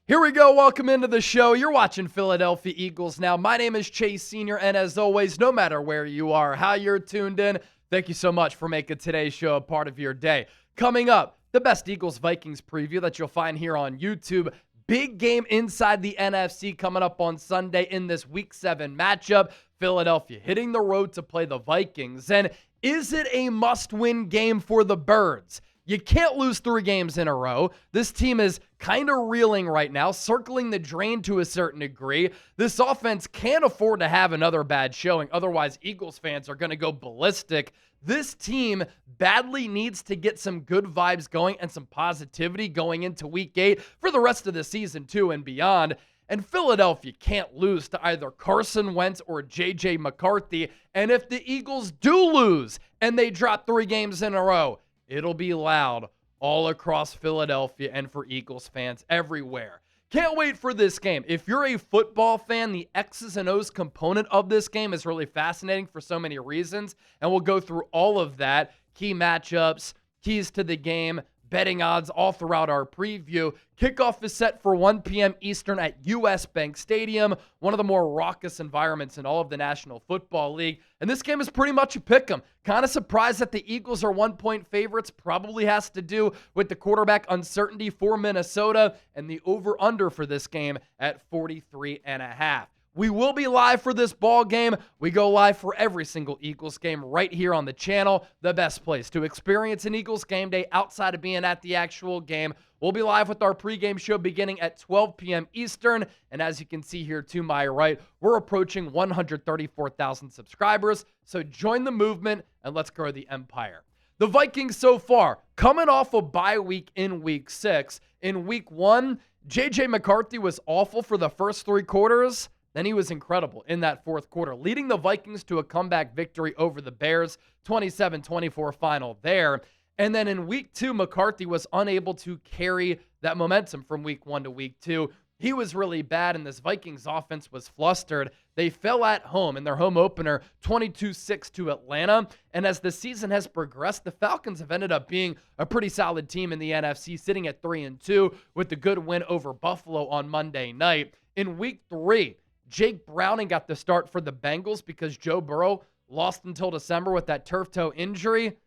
Here we go. Welcome into the show. You're watching Philadelphia Eagles now. My name is Chase Sr., and as always, no matter where you are, how you're tuned in, thank you so much for making today's show a part of your day. Coming up, the best Eagles-Vikings preview that you'll find here on YouTube. Big game inside the NFC coming up on Sunday in this Week 7 matchup. Philadelphia hitting the road to play the Vikings. And is it a must-win game for the Birds? You can't lose 3 games in a row. This team is kind of reeling right now, circling the drain to a certain degree. This offense can't afford to have another bad showing. Otherwise, Eagles fans are going to go ballistic. This team badly needs to get some good vibes going and some positivity going into Week 8 for the rest of the season, too, and beyond. And Philadelphia can't lose to either Carson Wentz or J.J. McCarthy. And if the Eagles do lose and they drop 3 games in a row, it'll be loud all across Philadelphia and for Eagles fans everywhere. Can't wait for this game. If you're a football fan, the X's and O's component of this game is really fascinating for so many reasons, and we'll go through all of that. Key matchups, keys to the game, betting odds all throughout our preview. Kickoff is set for 1 p.m. Eastern at US Bank Stadium, one of the more raucous environments in all of the National Football League. And this game is pretty much a pick'em. Kind of surprised that the Eagles are 1-point favorites. Probably has to do with the quarterback uncertainty for Minnesota and the over-under for this game at 43.5. We will be live for this ball game. We go live for every single Eagles game right here on the channel. The best place to experience an Eagles game day outside of being at the actual game. We'll be live with our pregame show beginning at 12 p.m. Eastern. And as you can see here to my right, we're approaching 134,000 subscribers. So join the movement and let's grow the empire. The Vikings so far coming off a bye week in Week 6. In Week 1, J.J. McCarthy was awful for the first 3 quarters. Then he was incredible in that fourth quarter, leading the Vikings to a comeback victory over the Bears, 27-24 final there. And then in Week 2, McCarthy was unable to carry that momentum from Week 1 to Week 2. He was really bad, and this Vikings offense was flustered. They fell at home in their home opener, 22-6 to Atlanta. And as the season has progressed, the Falcons have ended up being a pretty solid team in the NFC, sitting at 3-2 with the good win over Buffalo on Monday night. In Week 3, Jake Browning got the start for the Bengals because Joe Burrow lost until December with that turf toe injury.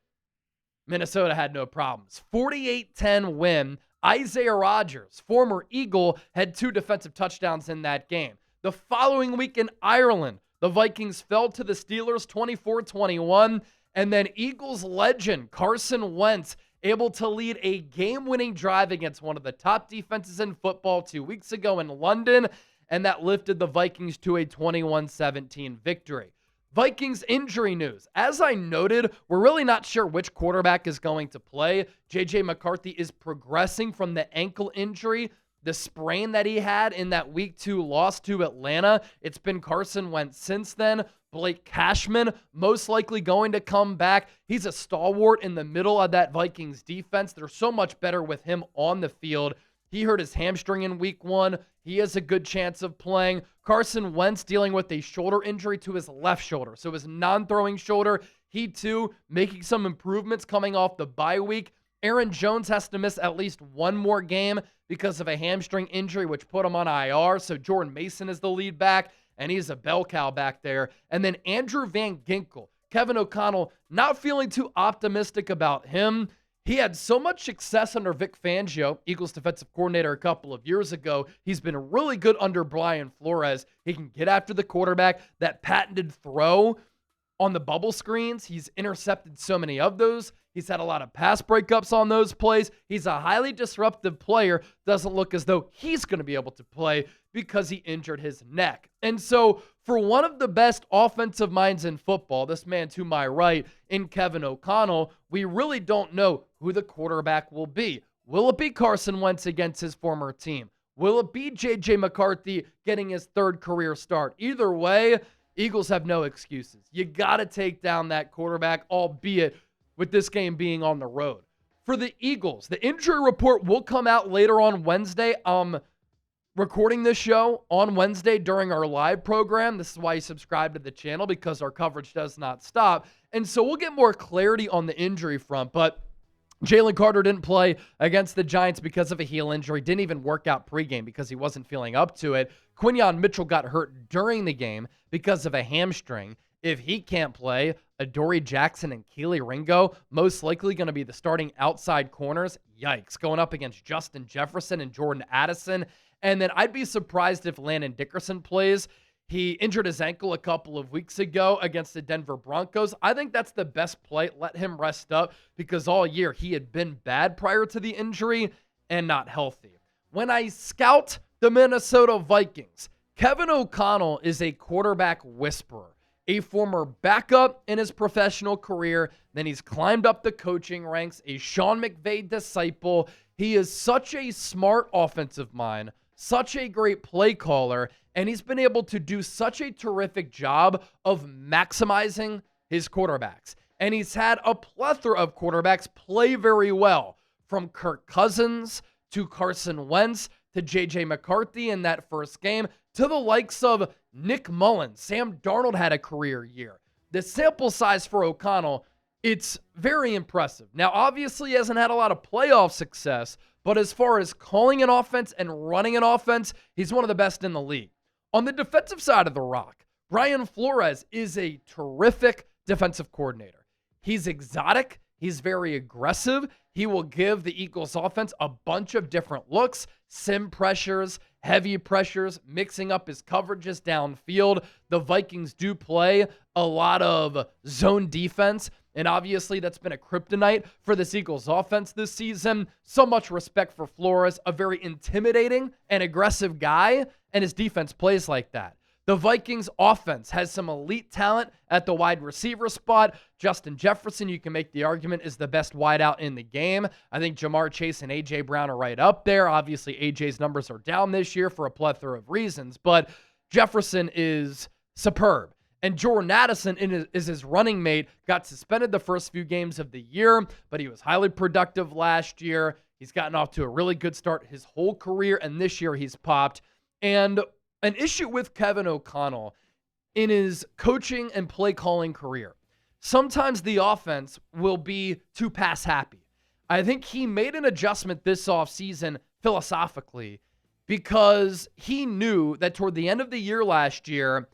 Minnesota had no problems. 48-10 win. Isaiah Rodgers, former Eagle, had 2 defensive touchdowns in that game. The following week in Ireland, the Vikings fell to the Steelers 24-21. And then Eagles legend Carson Wentz able to lead a game-winning drive against one of the top defenses in football 2 weeks ago in London. And that lifted the Vikings to a 21-17 victory. Vikings injury news. As I noted, we're really not sure which quarterback is going to play. J.J. McCarthy is progressing from the ankle injury, the sprain that he had in that Week 2 loss to Atlanta. It's been Carson Wentz since then. Blake Cashman most likely going to come back. He's a stalwart in the middle of that Vikings defense. They're so much better with him on the field. He hurt his hamstring in Week 1. He has a good chance of playing. Carson Wentz dealing with a shoulder injury to his left shoulder, so his non-throwing shoulder. He, too, making some improvements coming off the bye week. Aaron Jones has to miss at least 1 more game because of a hamstring injury, which put him on IR. So Jordan Mason is the lead back, and he's a bell cow back there. And then Andrew Van Ginkel. Kevin O'Connell, not feeling too optimistic about him. He had so much success under Vic Fangio, Eagles defensive coordinator a couple of years ago. He's been really good under Brian Flores. He can get after the quarterback. That patented throw on the bubble screens, he's intercepted so many of those. He's had a lot of pass breakups on those plays. He's a highly disruptive player. Doesn't look as though he's going to be able to play because he injured his neck. And so for one of the best offensive minds in football, this man to my right in Kevin O'Connell, we really don't know who the quarterback will be. Will it be Carson Wentz against his former team? Will it be J.J. McCarthy getting his 3rd career start? Either way, Eagles have no excuses. You got to take down that quarterback, albeit with this game being on the road. For the Eagles, the injury report will come out later on Wednesday. Recording this show on Wednesday during our live program. This is why you subscribe to the channel, because our coverage does not stop. And so we'll get more clarity on the injury front. But Jalen Carter didn't play against the Giants because of a heel injury. Didn't even work out pregame because he wasn't feeling up to it. Quinyon Mitchell got hurt during the game because of a hamstring. If he can't play, Adoree Jackson and Keely Ringo most likely going to be the starting outside corners. Yikes. Going up against Justin Jefferson and Jordan Addison. And then I'd be surprised if Landon Dickerson plays. He injured his ankle a couple of weeks ago against the Denver Broncos. I think that's the best play. Let him rest up because all year he had been bad prior to the injury and not healthy. When I scout the Minnesota Vikings, Kevin O'Connell is a quarterback whisperer, a former backup in his professional career. Then he's climbed up the coaching ranks, a Sean McVay disciple. He is such a smart offensive mind, such a great play caller, and he's been able to do such a terrific job of maximizing his quarterbacks. And he's had a plethora of quarterbacks play very well, from Kirk Cousins to Carson Wentz to J.J. McCarthy in that first game to the likes of Nick Mullins. Sam Darnold had a career year. The sample size for O'Connell, it's very impressive. Now, obviously, he hasn't had a lot of playoff success, but as far as calling an offense and running an offense, he's one of the best in the league. On the defensive side of the rock, Brian Flores is a terrific defensive coordinator. He's exotic. He's very aggressive. He will give the Eagles offense a bunch of different looks, sim pressures, heavy pressures, mixing up his coverages downfield. The Vikings do play a lot of zone defense, and obviously that's been a kryptonite for this Eagles offense this season. So much respect for Flores, a very intimidating and aggressive guy, and his defense plays like that. The Vikings offense has some elite talent at the wide receiver spot. Justin Jefferson, you can make the argument, is the best wideout in the game. I think Jamar Chase and A.J. Brown are right up there. Obviously, A.J.'s numbers are down this year for a plethora of reasons, but Jefferson is superb. And Jordan Addison is his running mate, got suspended the first few games of the year, but he was highly productive last year. He's gotten off to a really good start his whole career, and this year he's popped. And an issue with Kevin O'Connell in his coaching and play calling career, sometimes the offense will be too pass happy. I think he made an adjustment this offseason philosophically because he knew that toward the end of the year last year,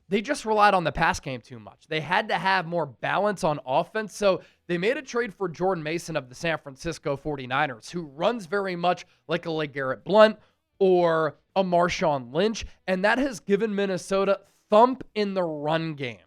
they just relied on the pass game too much. They had to have more balance on offense, so they made a trade for Jordan Mason of the San Francisco 49ers, who runs very much like a LeGarrette Blount or a Marshawn Lynch, and that has given Minnesota thump in the run game.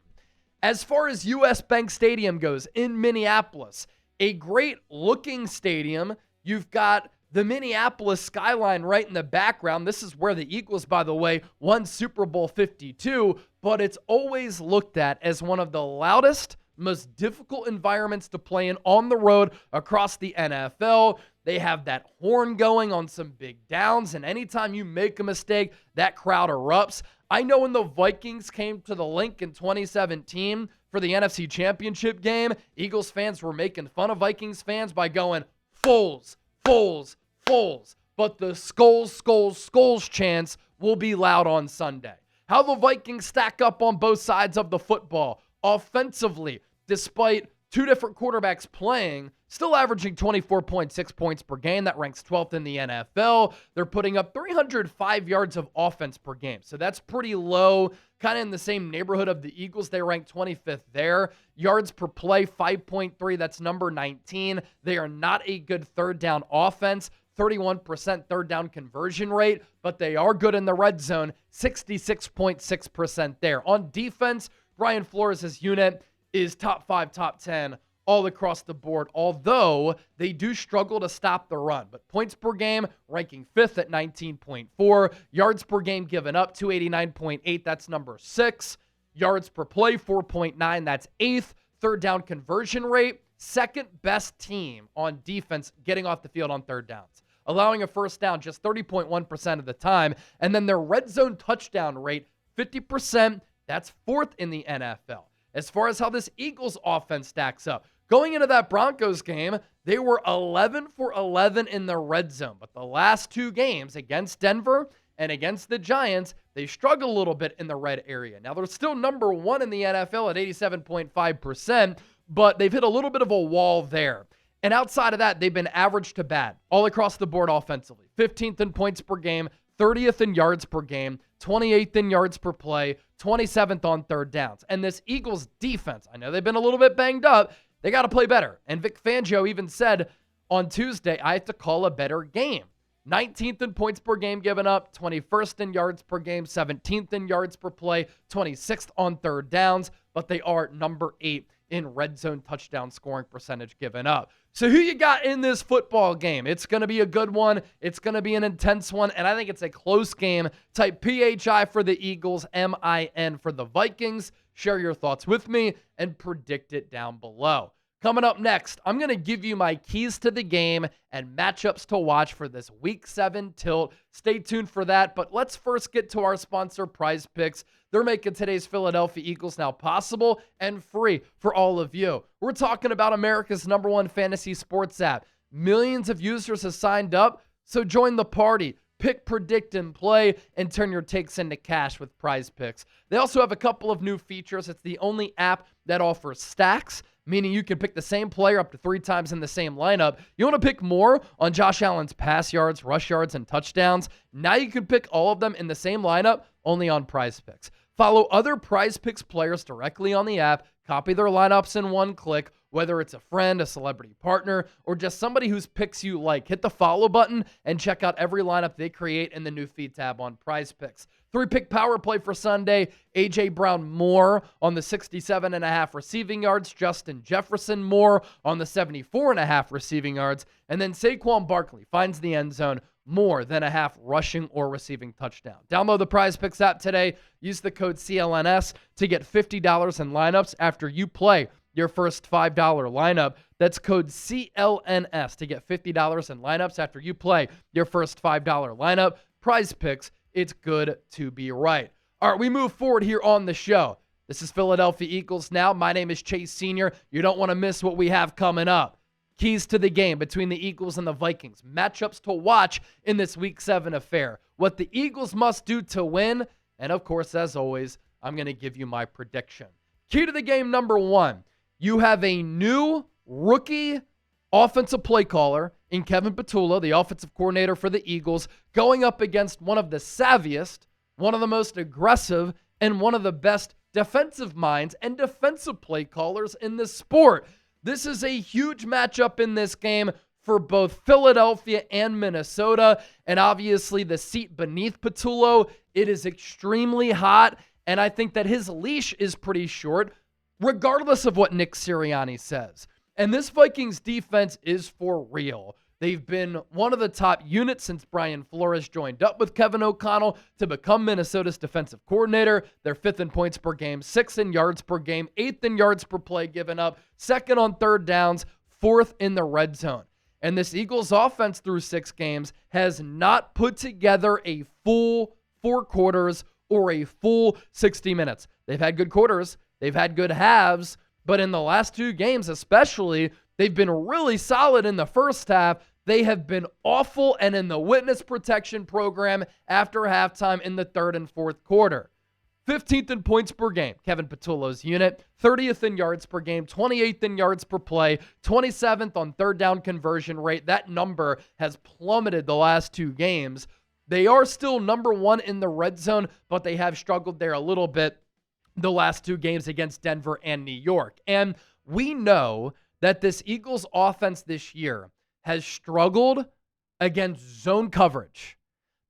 As far as US Bank Stadium goes in Minneapolis, a great looking stadium. You've got the Minneapolis skyline right in the background. This is where the Eagles, by the way, won Super Bowl 52, but it's always looked at as one of the loudest, most difficult environments to play in on the road across the NFL. They have that horn going on some big downs, and anytime you make a mistake, that crowd erupts. I know when the Vikings came to the Link in 2017 for the NFC Championship game, Eagles fans were making fun of Vikings fans by going, Foles, Foles, Foles. But the Skulls, Skulls, Skulls chants will be loud on Sunday. How the Vikings stack up on both sides of the football offensively, despite two different quarterbacks playing, still averaging 24.6 points per game. That ranks 12th in the NFL. They're putting up 305 yards of offense per game. So that's pretty low, kind of in the same neighborhood of the Eagles. They rank 25th there. Yards per play, 5.3. That's number 19. They are not a good third down offense. 31% third down conversion rate, but they are good in the red zone, 66.6% there. On defense, Brian Flores' unit is top 5, top 10 all across the board, although they do struggle to stop the run. But points per game, ranking 5th at 19.4. Yards per game given up, 289.8. That's number 6. Yards per play, 4.9. That's 8th. Third down conversion rate, second best team on defense getting off the field on third downs, allowing a first down just 30.1% of the time. And then their red zone touchdown rate, 50%. That's 4th in the NFL. As far as how this Eagles offense stacks up, going into that Broncos game, they were 11 for 11 in the red zone. But the last two games against Denver and against the Giants, they struggle a little bit in the red area. Now, they're still number 1 in the NFL at 87.5%, but they've hit a little bit of a wall there. And outside of that, they've been average to bad all across the board offensively. 15th in points per game, 30th in yards per game, 28th in yards per play, 27th on third downs. And this Eagles defense, I know they've been a little bit banged up. They got to play better. And Vic Fangio even said on Tuesday, I have to call a better game. 19th in points per game given up, 21st in yards per game, 17th in yards per play, 26th on third downs, but they are number 8 in red zone touchdown scoring percentage given up. So who you got in this football game? It's going to be a good one. It's going to be an intense one, and I think it's a close game. Type PHI for the Eagles, MIN for the Vikings. Share your thoughts with me and predict it down below. Coming up next, I'm going to give you my keys to the game and matchups to watch for this Week 7 tilt. Stay tuned for that, but let's first get to our sponsor, Prize Picks. They're making today's Philadelphia Eagles now possible and free for all of you. We're talking about America's #1 fantasy sports app. Millions of users have signed up, so join the party. Pick, predict, and play, and turn your takes into cash with Prize Picks. They also have a couple of new features. It's the only app that offers stacks, meaning you can pick the same player up to 3 times in the same lineup. You want to pick more on Josh Allen's pass yards, rush yards, and touchdowns? Now you can pick all of them in the same lineup, only on Prize Picks. Follow other Prize Picks players directly on the app, copy their lineups in one click, whether it's a friend, a celebrity partner, or just somebody whose picks you like. Hit the follow button and check out every lineup they create in the new feed tab on Prize Picks. 3-pick power play for Sunday. A.J. Brown more on the 67.5 receiving yards. Justin Jefferson more on the 74.5 receiving yards. And then Saquon Barkley finds the end zone more than a half rushing or receiving touchdown. Download the Prize Picks app today. Use the code CLNS to get $50 in lineups after you play your first $5 lineup. That's code CLNS to get $50 in lineups after you play your first $5 lineup. Prize Picks, it's good to be right. All right, we move forward here on the show. This is Philadelphia Eagles Now. My name is Chase Sr. You don't want to miss what we have coming up. Keys to the game between the Eagles and the Vikings. Matchups to watch in this Week 7 affair. What the Eagles must do to win. And of course, as always, I'm going to give you my prediction. Key to the game number 1. You have a new rookie offensive play caller in Kevin Patullo, the offensive coordinator for the Eagles, going up against one of the savviest, one of the most aggressive, and one of the best defensive minds and defensive play callers in the sport. This is a huge matchup in this game for both Philadelphia and Minnesota, and obviously the seat beneath Patullo, it is extremely hot, and I think that his leash is pretty short, regardless of what Nick Sirianni says. And this Vikings defense is for real. They've been one of the top units since Brian Flores joined up with Kevin O'Connell to become Minnesota's defensive coordinator. They're 5th in points per game, 6th in yards per game, 8th in yards per play given up, 2nd on third downs, 4th in the red zone. And this Eagles offense through 6 games has not put together a full 4 quarters or a full 60 minutes. They've had good quarters. They've had good halves, but in the last 2 games especially, they've been really solid in the first half. They have been awful and in the witness protection program after halftime in the 3rd and 4th quarter. 15th in points per game, Kevin Patullo's unit. 30th in yards per game, 28th in yards per play, 27th on third down conversion rate. That number has plummeted the last 2 games. They are still number 1 in the red zone, but they have struggled there a little bit the last 2 games against Denver and New York. And we know that this Eagles offense this year has struggled against zone coverage.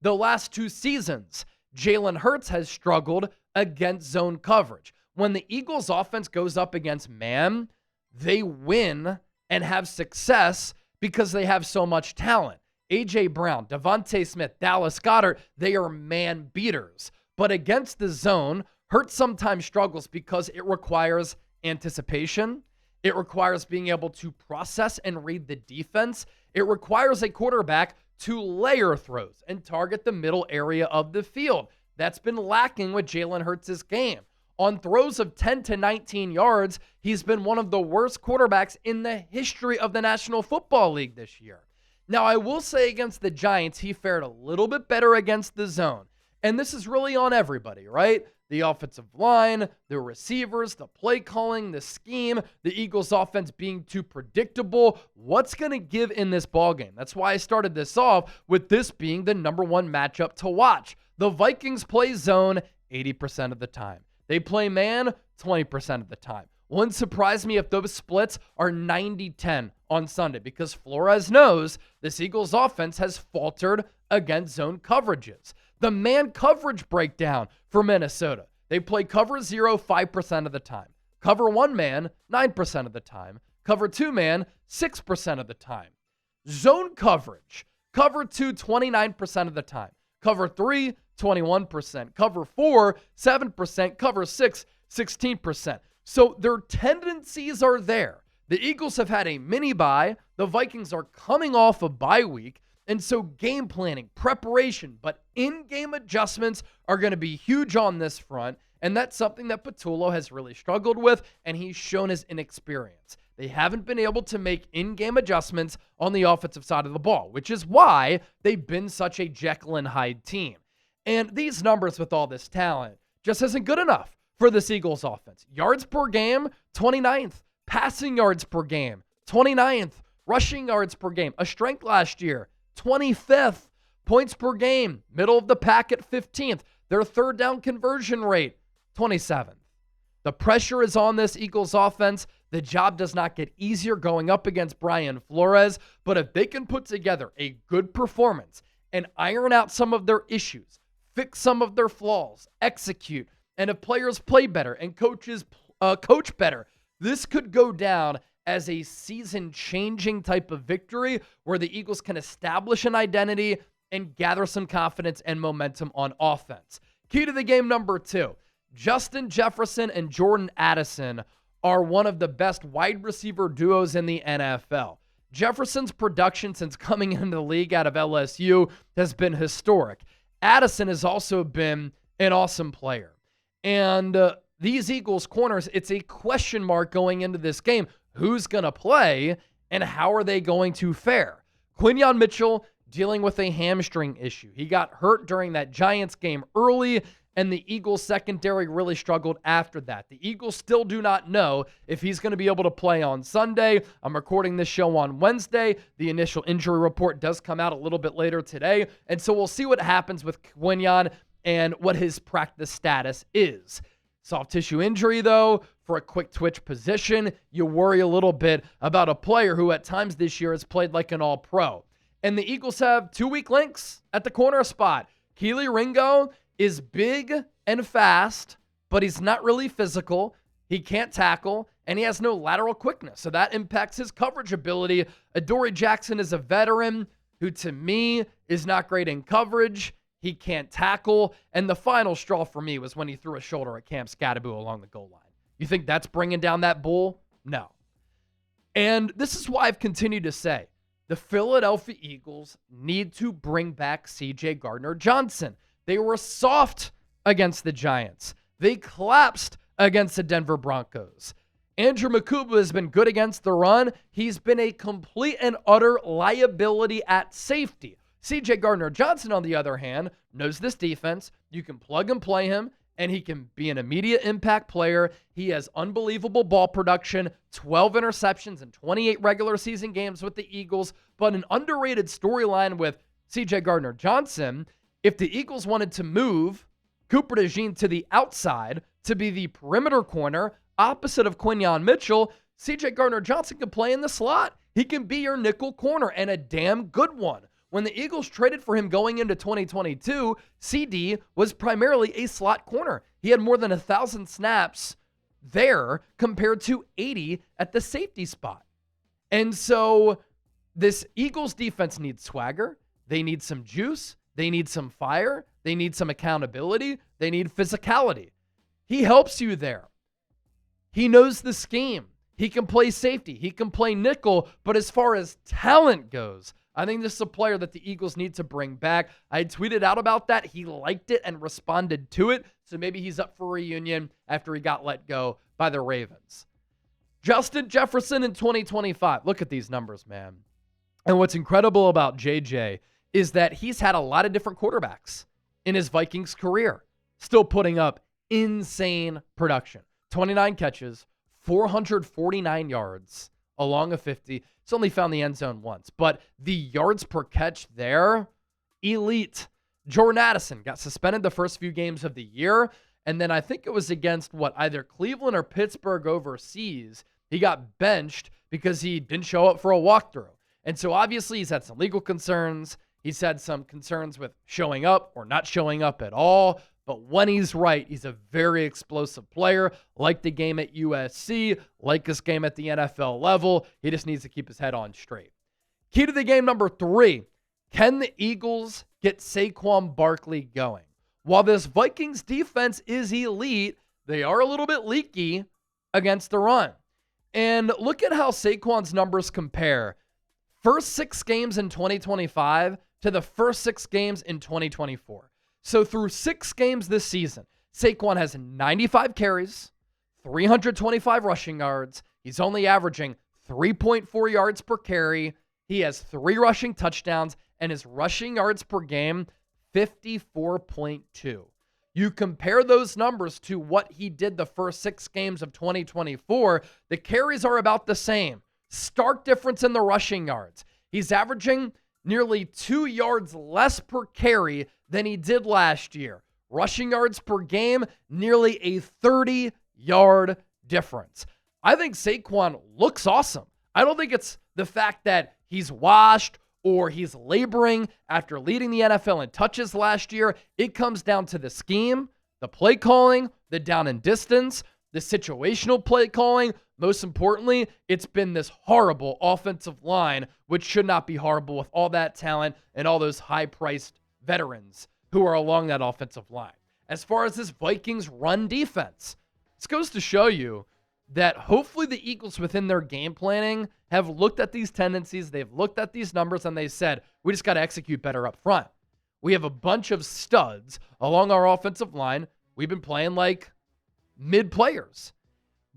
The last 2 seasons, Jalen Hurts has struggled against zone coverage. When the Eagles offense goes up against man, they win and have success because they have so much talent. A.J. Brown, Devontae Smith, Dallas Goedert, they are man beaters. But against the zone, Hurts sometimes struggles because it requires anticipation. It requires being able to process and read the defense. It requires a quarterback to layer throws and target the middle area of the field. That's been lacking with Jalen Hurts' game. On throws of 10 to 19 yards, he's been one of the worst quarterbacks in the history of the National Football League this year. Now, I will say against the Giants, he fared a little bit better against the zone. And this is really on everybody, right? The offensive line, the receivers, the play calling, the scheme, the Eagles offense being too predictable. What's going to give in this ballgame? That's why I started this off with this being the number one matchup to watch. The Vikings play zone 80% of the time. They play man 20% of the time. Wouldn't surprise me if those splits are 90-10 on Sunday because Flores knows this Eagles offense has faltered against zone coverages. The man coverage breakdown for Minnesota. They play cover 0 5% of the time. Cover 1 man 9% of the time. Cover 2 man 6% of the time. Zone coverage. Cover 2 29% of the time. Cover 3 21%. Cover 4 7%. Cover 6 16%. So their tendencies are there. The Eagles have had a mini bye. The Vikings are coming off a bye week. And so game planning, preparation, but in-game adjustments are going to be huge on this front. And that's something that Patullo has really struggled with, and he's shown his inexperience. They haven't been able to make in-game adjustments on the offensive side of the ball, which is why they've been such a Jekyll and Hyde team. And these numbers with all this talent just isn't good enough for this Eagles offense. Yards per game, 29th. Passing yards per game, 29th. Rushing yards per game, a strength last year, 25th. Points per game, middle of the pack at 15th. Their third down conversion rate, 27th. The pressure is on this Eagles offense. The job does not get easier going up against Brian Flores, but if they can put together a good performance and iron out some of their issues, fix some of their flaws, execute, and if players play better and coaches coach better, this could go down as a season-changing type of victory where the Eagles can establish an identity and gather some confidence and momentum on offense. Key to the game number 2, Justin Jefferson and Jordan Addison are one of the best wide receiver duos in the NFL. Jefferson's production since coming into the league out of LSU has been historic. Addison has also been an awesome player. And these Eagles corners, it's a question mark going into this game. Who's going to play and how are they going to fare? Quinyon Mitchell dealing with a hamstring issue. He got hurt during that Giants game early, and the Eagles secondary really struggled after that. The Eagles still do not know if he's going to be able to play on Sunday. I'm recording this show on Wednesday. The initial injury report does come out a little bit later today, and so we'll see what happens with Quinyon and what his practice status is. Soft tissue injury, though, for a quick twitch position, you worry a little bit about a player who at times this year has played like an all-pro. And the Eagles have 2 weak links at the corner spot. Keely Ringo is big and fast, but he's not really physical. He can't tackle, and he has no lateral quickness, so that impacts his coverage ability. Adoree Jackson is a veteran who, to me, is not great in coverage. He can't tackle. And the final straw for me was when he threw a shoulder at Cam Scatterbo along the goal line. You think that's bringing down that bull? No. And this is why I've continued to say the Philadelphia Eagles need to bring back C.J. Gardner-Johnson. They were soft against the Giants. They collapsed against the Denver Broncos. Andrew Mukuba has been good against the run. He's been a complete and utter liability at safety. C.J. Gardner-Johnson, on the other hand, knows this defense. You can plug and play him, and he can be an immediate impact player. He has unbelievable ball production, 12 interceptions in 28 regular season games with the Eagles. But an underrated storyline with C.J. Gardner-Johnson, if the Eagles wanted to move Cooper DeJean to the outside to be the perimeter corner opposite of Quinyon Mitchell, C.J. Gardner-Johnson can play in the slot. He can be your nickel corner, and a damn good one. When the Eagles traded for him going into 2022, CD was primarily a slot corner. He had more than 1,000 snaps there compared to 80 at the safety spot. And so this Eagles defense needs swagger. They need some juice. They need some fire. They need some accountability. They need physicality. He helps you there. He knows the scheme. He can play safety. He can play nickel. But as far as talent goes, I think this is a player that the Eagles need to bring back. I tweeted out about that. He liked it and responded to it. So maybe he's up for a reunion after he got let go by the Ravens. Justin Jefferson in 2025. Look at these numbers, man. And what's incredible about JJ is that he's had a lot of different quarterbacks in his Vikings career, still putting up insane production. 29 catches, 449 yards along a 50. He's only found the end zone once, but the yards per catch there, elite. Jordan Addison got suspended the first few games of the year, and then I think it was against either Cleveland or Pittsburgh overseas. He got benched because he didn't show up for a walkthrough. And so obviously he's had some legal concerns. He's had some concerns with showing up or not showing up at all. But when he's right, he's a very explosive player, like the game at USC, like his game at the NFL level. He just needs to keep his head on straight. Key to the game number 3, can the Eagles get Saquon Barkley going? While this Vikings defense is elite, they are a little bit leaky against the run. And look at how Saquon's numbers compare. First 6 games in 2025 to the first 6 games in 2024. So through 6 games this season, Saquon has 95 carries, 325 rushing yards. He's only averaging 3.4 yards per carry. He has 3 rushing touchdowns, and his rushing yards per game, 54.2. You compare those numbers to what he did the first 6 games of 2024, the carries are about the same. Stark difference in the rushing yards. He's averaging nearly 2 yards less per carry than he did last year. Rushing yards per game, nearly a 30-yard difference. I think Saquon looks awesome. I don't think it's the fact that he's washed or he's laboring after leading the NFL in touches last year. It comes down to the scheme, the play calling, the down and distance, the situational play calling. Most importantly, it's been this horrible offensive line, which should not be horrible with all that talent and all those high-priced veterans who are along that offensive line. As far as this Vikings run defense, this goes to show you that hopefully the Eagles within their game planning have looked at these tendencies, they've looked at these numbers, and they said, we just got to execute better up front. We have a bunch of studs along our offensive line. We've been playing like mid players,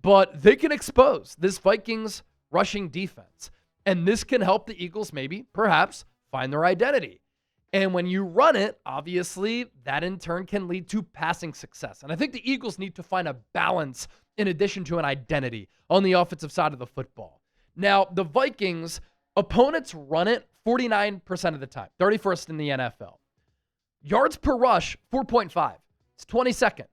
but they can expose this Vikings rushing defense. And this can help the Eagles maybe, perhaps, find their identity. And when you run it, obviously, that in turn can lead to passing success. And I think the Eagles need to find a balance in addition to an identity on the offensive side of the football. Now, the Vikings, opponents run it 49% of the time, 31st in the NFL. Yards per rush, 4.5. It's 22nd.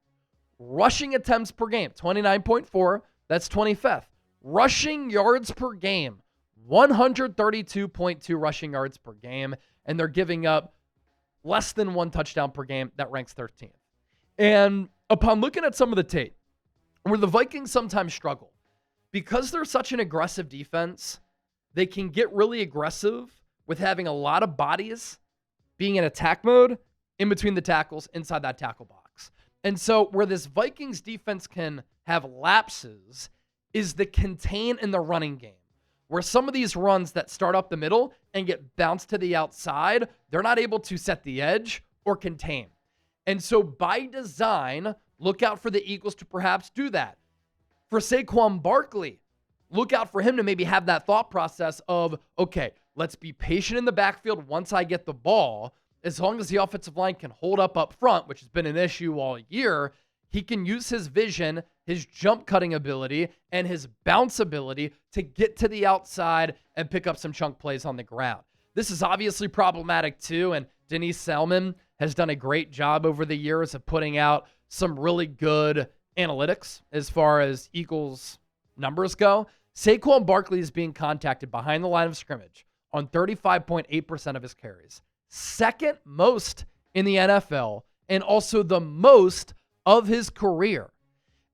Rushing attempts per game, 29.4. That's 25th. Rushing yards per game, 132.2 rushing yards per game. And they're giving up less than 1 touchdown per game. That ranks 13th. And upon looking at some of the tape, where the Vikings sometimes struggle, because they're such an aggressive defense, they can get really aggressive with having a lot of bodies being in attack mode in between the tackles inside that tackle box. And so where this Vikings defense can have lapses is the contain in the running game, where some of these runs that start up the middle and get bounced to the outside, they're not able to set the edge or contain. And so by design, look out for the Eagles to perhaps do that. For Saquon Barkley, look out for him to maybe have that thought process of, okay, let's be patient in the backfield once I get the ball. As long as the offensive line can hold up front, which has been an issue all year, he can use his vision, his jump cutting ability, and his bounce ability to get to the outside and pick up some chunk plays on the ground. This is obviously problematic too, and Denise Selman has done a great job over the years of putting out some really good analytics as far as Eagles numbers go. Saquon Barkley is being contacted behind the line of scrimmage on 35.8% of his carries. Second most in the NFL, and also the most of his career.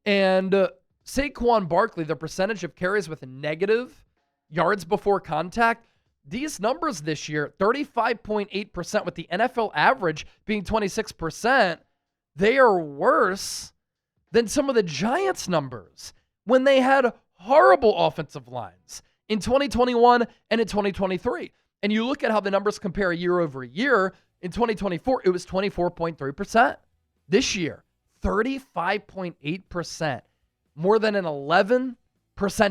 And Saquon Barkley, the percentage of carries with negative yards before contact, these numbers this year, 35.8% with the NFL average being 26%, they are worse than some of the Giants' numbers when they had horrible offensive lines in 2021 and in 2023. And you look at how the numbers compare year over year. In 2024, it was 24.3%. This year, 35.8%. More than an 11%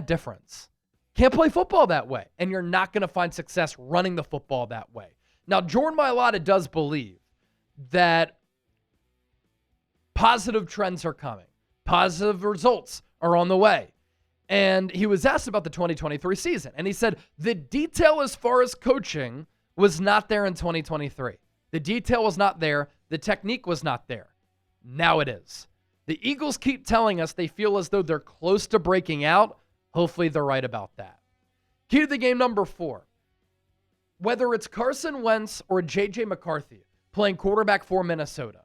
difference. Can't play football that way. And you're not going to find success running the football that way. Now, Jordan Mailata does believe that Positive trends are coming. Positive results are on the way. And he was asked about the 2023 season, and he said the detail as far as coaching was not there in 2023. The detail was not there. The technique was not there. Now it is. The Eagles keep telling us they feel as though they're close to breaking out. Hopefully they're right about that. Key to the game number 4. Whether it's Carson Wentz or J.J. McCarthy playing quarterback for Minnesota,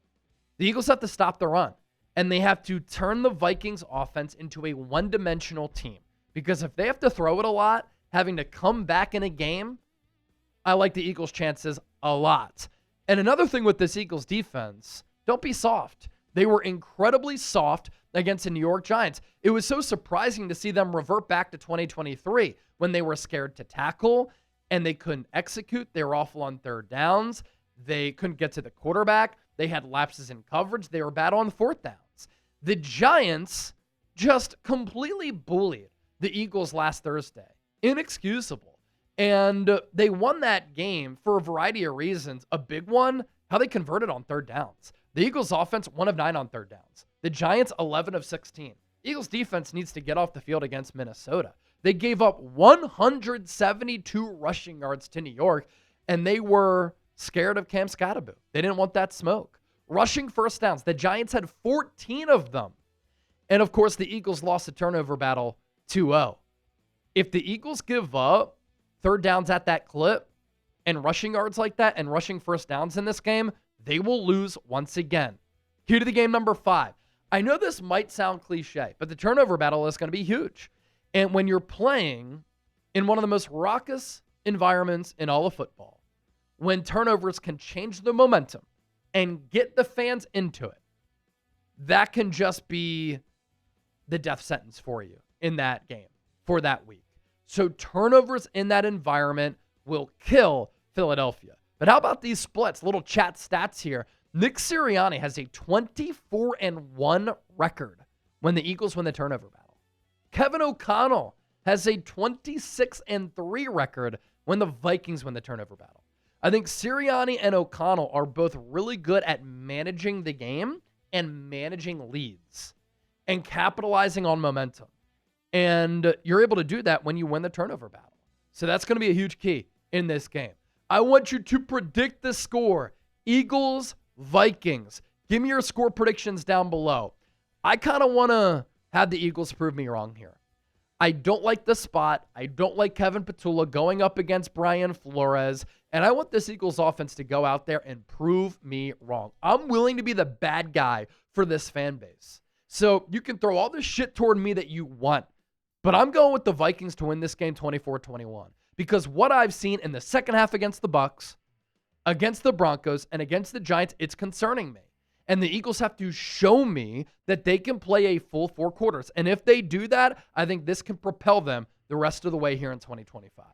the Eagles have to stop the run, and they have to turn the Vikings offense into a one-dimensional team. Because if they have to throw it a lot, having to come back in a game, I like the Eagles' chances a lot. And another thing with this Eagles defense, don't be soft. They were incredibly soft against the New York Giants. It was so surprising to see them revert back to 2023 when they were scared to tackle and they couldn't execute. They were awful on third downs. They couldn't get to the quarterback. They had lapses in coverage. They were bad on fourth downs. The Giants just completely bullied the Eagles last Thursday. Inexcusable. And they won that game for a variety of reasons. A big one, how they converted on third downs. The Eagles offense, 1 of 9 on third downs. The Giants, 11 of 16. Eagles defense needs to get off the field against Minnesota. They gave up 172 rushing yards to New York, and they were scared of Cam Skattebo. They didn't want that smoke. Rushing first downs, the Giants had 14 of them. And, of course, the Eagles lost the turnover battle 2-0. If the Eagles give up third downs at that clip and rushing yards like that and rushing first downs in this game, they will lose once again. Here to the game number 5. I know this might sound cliche, but the turnover battle is going to be huge. And when you're playing in one of the most raucous environments in all of football, when turnovers can change the momentum and get the fans into it, that can just be the death sentence for you in that game for that week. So turnovers in that environment will kill Philadelphia. But how about these splits? Little chat stats here. Nick Sirianni has a 24-1 record when the Eagles win the turnover battle. Kevin O'Connell has a 26-3 record when the Vikings win the turnover battle. I think Sirianni and O'Connell are both really good at managing the game and managing leads and capitalizing on momentum. And you're able to do that when you win the turnover battle. So that's going to be a huge key in this game. I want you to predict the score. Eagles, Vikings. Give me your score predictions down below. I kind of want to have the Eagles prove me wrong here. I don't like the spot. I don't like Kevin Patullo going up against Brian Flores. And I want this Eagles offense to go out there and prove me wrong. I'm willing to be the bad guy for this fan base. So you can throw all this shit toward me that you want. But I'm going with the Vikings to win this game 24-21. Because what I've seen in the second half against the Bucs, against the Broncos, and against the Giants, it's concerning me. And the Eagles have to show me that they can play a full 4 quarters. And if they do that, I think this can propel them the rest of the way here in 2025.